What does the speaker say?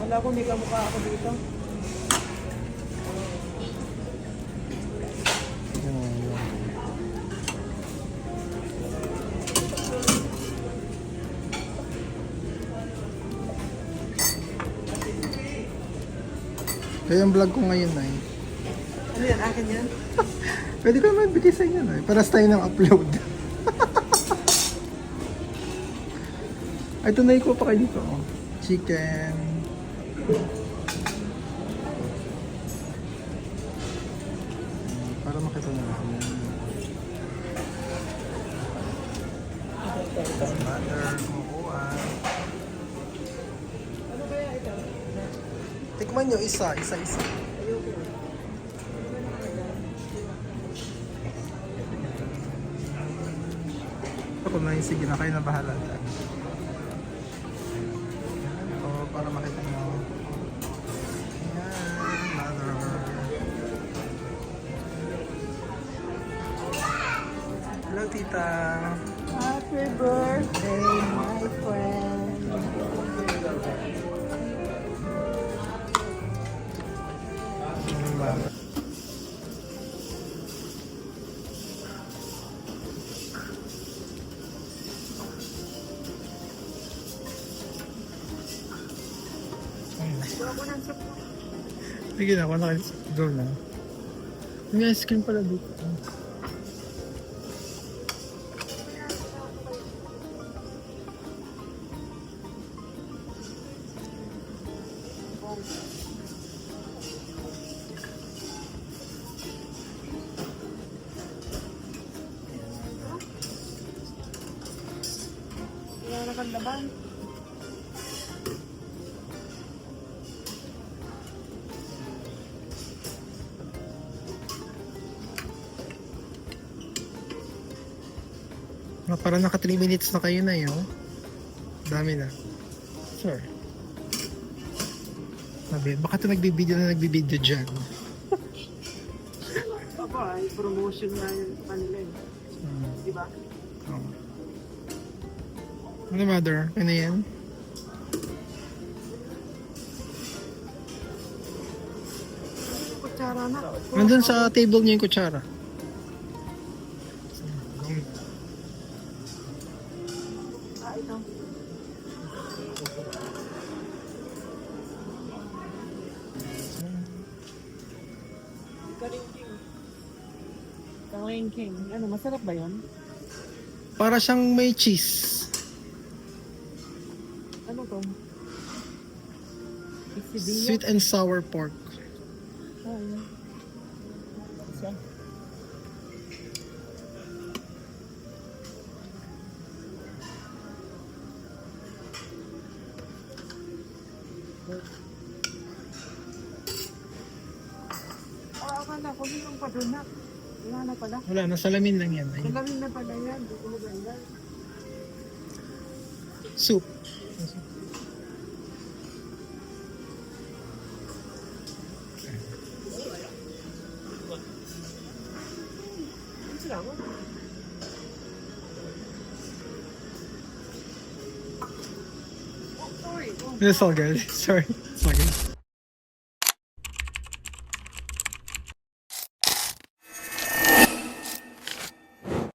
Wala ko, may kamukha ako dito. Kaya yung vlog ko ngayon ay Ano yan? Akin yan? pwede ko naman bigay sa inyo ay para tayo ng upload. Ay, tunay ko pa kayo dito. Oh. Chicken. Para makita nyo lang. Butter, kumukuhan. Ano kaya ito? Tikman nyo isa. Ayoko. Ako na yung sige na kayo na bahala dyan. Ito, para makita nyo. Ayan, mother. Hello, tita. Happy birthday, my friend. Ako ng soup. Sige na, wala kayo. Go na. May ice cream pala dito. Wala na kang laban. Parang naka 3 minutes na kayo na yun. Dami na. Sure. Sabi, baka ito nagbibideo dyan. Aba, ay promotion na yun kanila eh. Diba? Oh. Ano, mother? Ano yan? Kutsara na. Nandun sa table niyo yung kutsara. Ah, ito. Kalingking. Kalingking. Ano, masarap ba yun? Para siyang may cheese. Ano to? Quesadilla? Sweet and sour pork. Ah, yun. Isa. Akala ko yung paduna. Wala na pala. Wala, nasa lamin lang yan. Ayun. Kalamin na pala yan. Di ko maganda. Soup. Sila mo. Oh, sorry. Oh. It's all good. Sorry. It's all good.